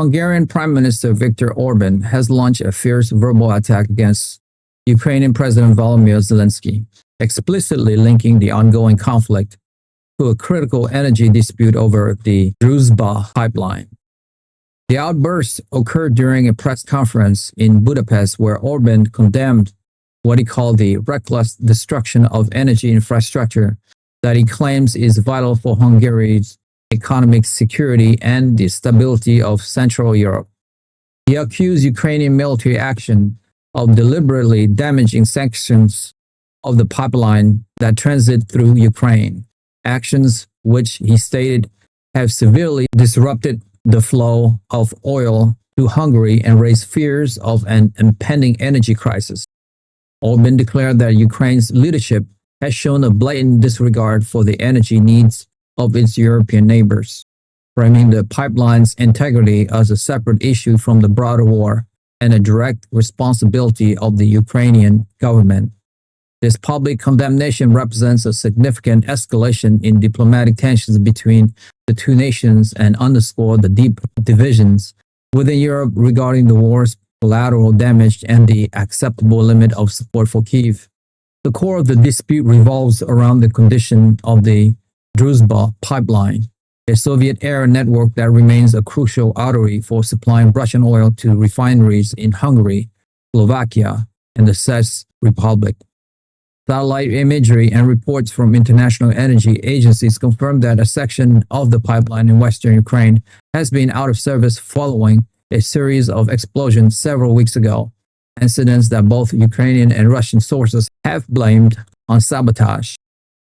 Hungarian Prime Minister Viktor Orbán has launched a fierce verbal attack against Ukrainian President Volodymyr Zelenskyy, explicitly linking the ongoing conflict to a critical energy dispute over the Druzhba pipeline. The outburst occurred during a press conference in Budapest where Orbán condemned what he called the reckless destruction of energy infrastructure that he claims is vital for Hungary's economic security and the stability of Central Europe. He accused Ukrainian military action of deliberately damaging sections of the pipeline that transit through Ukraine, actions which he stated have severely disrupted the flow of oil to Hungary and raised fears of an impending energy crisis. Orbán declared that Ukraine's leadership has shown a blatant disregard for the energy needs of its European neighbors, framing the pipeline's integrity as a separate issue from the broader war and a direct responsibility of the Ukrainian government. This public condemnation represents a significant escalation in diplomatic tensions between the two nations and underscores the deep divisions within Europe regarding the war's collateral damage and the acceptable limit of support for Kyiv. The core of the dispute revolves around the condition of the Druzhba pipeline, a Soviet-era network that remains a crucial artery for supplying Russian oil to refineries in Hungary, Slovakia, and the Czech Republic. Satellite imagery and reports from international energy agencies confirm that a section of the pipeline in western Ukraine has been out of service following a series of explosions several weeks ago, incidents that both Ukrainian and Russian sources have blamed on sabotage.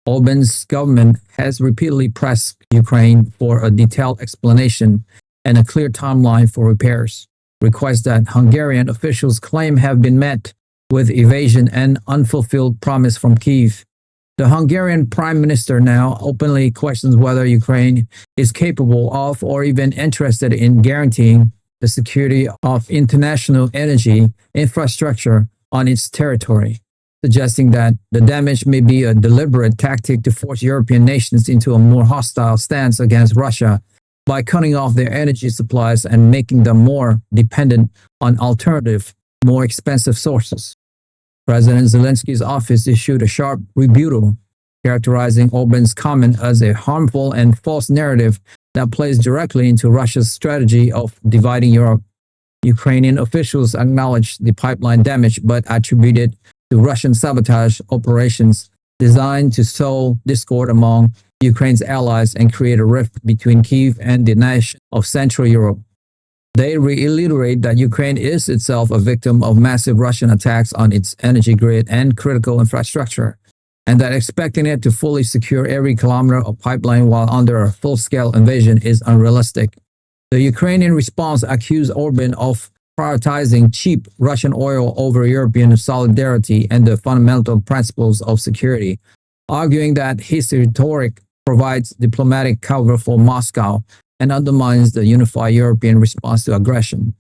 Orbán's government has repeatedly pressed Ukraine for a detailed explanation and a clear timeline for repairs, requests that Hungarian officials claim have been met with evasion and unfulfilled promise from Kyiv. The Hungarian Prime Minister now openly questions whether Ukraine is capable of or even interested in guaranteeing the security of international energy infrastructure on its territory, suggesting that the damage may be a deliberate tactic to force European nations into a more hostile stance against Russia by cutting off their energy supplies and making them more dependent on alternative, more expensive sources. President Zelenskyy's office issued a sharp rebuttal, characterizing Orbán's comment as a harmful and false narrative that plays directly into Russia's strategy of dividing Europe. Ukrainian officials acknowledged the pipeline damage but attributed to Russian sabotage operations designed to sow discord among Ukraine's allies and create a rift between Kyiv and the nation of Central Europe. They reiterate that Ukraine is itself a victim of massive Russian attacks on its energy grid and critical infrastructure, and that expecting it to fully secure every kilometer of pipeline while under a full-scale invasion is unrealistic. The Ukrainian response accused Orbán of prioritizing cheap Russian oil over European solidarity and the fundamental principles of security, arguing that his rhetoric provides diplomatic cover for Moscow and undermines the unified European response to aggression.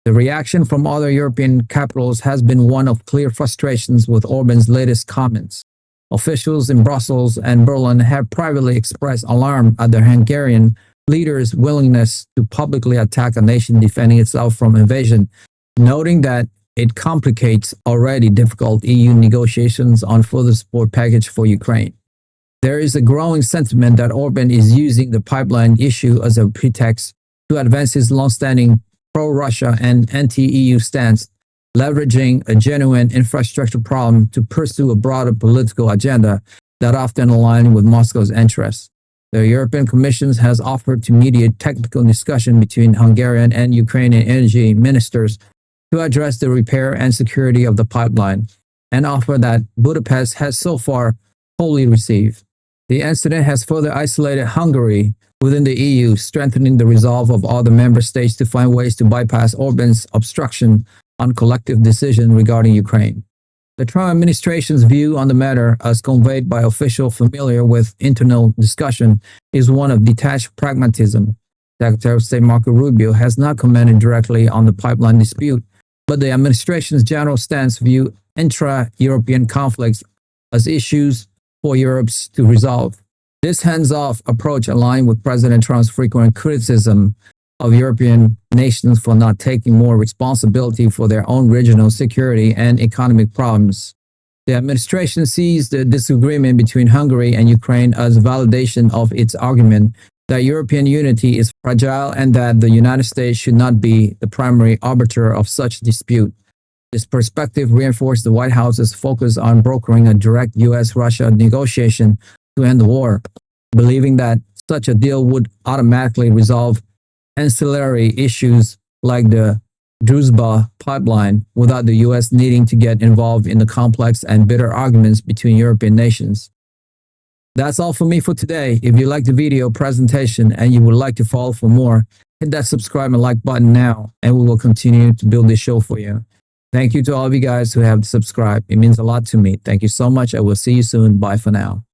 The reaction from other European capitals has been one of clear frustrations with Orbán's latest comments. Officials in Brussels and Berlin have privately expressed alarm at the Hungarian leader's willingness to publicly attack a nation defending itself from invasion, noting that it complicates already difficult EU negotiations on further support package for Ukraine. There is a growing sentiment that Orbán is using the pipeline issue as a pretext to advance his long-standing pro-Russia and anti-EU stance, leveraging a genuine infrastructure problem to pursue a broader political agenda that often aligns with Moscow's interests. The European Commission has offered to mediate technical discussion between Hungarian and Ukrainian energy ministers to address the repair and security of the pipeline, an offer that Budapest has so far wholly received. The incident has further isolated Hungary within the EU, strengthening the resolve of other member states to find ways to bypass Orbán's obstruction on collective decision regarding Ukraine. The Trump administration's view on the matter, as conveyed by officials familiar with internal discussion, is one of detached pragmatism. Secretary of State Marco Rubio has not commented directly on the pipeline dispute, but the administration's general stance views intra-European conflicts as issues for Europe to resolve. This hands-off approach aligned with President Trump's frequent criticism of European nations for not taking more responsibility for their own regional security and economic problems. The administration sees the disagreement between Hungary and Ukraine as validation of its argument that European unity is fragile and that the United States should not be the primary arbiter of such dispute. This perspective reinforced the White House's focus on brokering a direct US-Russia negotiation to end the war, believing that such a deal would automatically resolve ancillary issues like the Druzhba pipeline without the US needing to get involved in the complex and bitter arguments between European nations. That's all for me for today. If you liked the video presentation and you would like to follow for more, hit that subscribe and like button now, and we will continue to build this show for you. Thank you to all of you guys who have subscribed. It means a lot to me. Thank you so much. I will see you soon. Bye for now.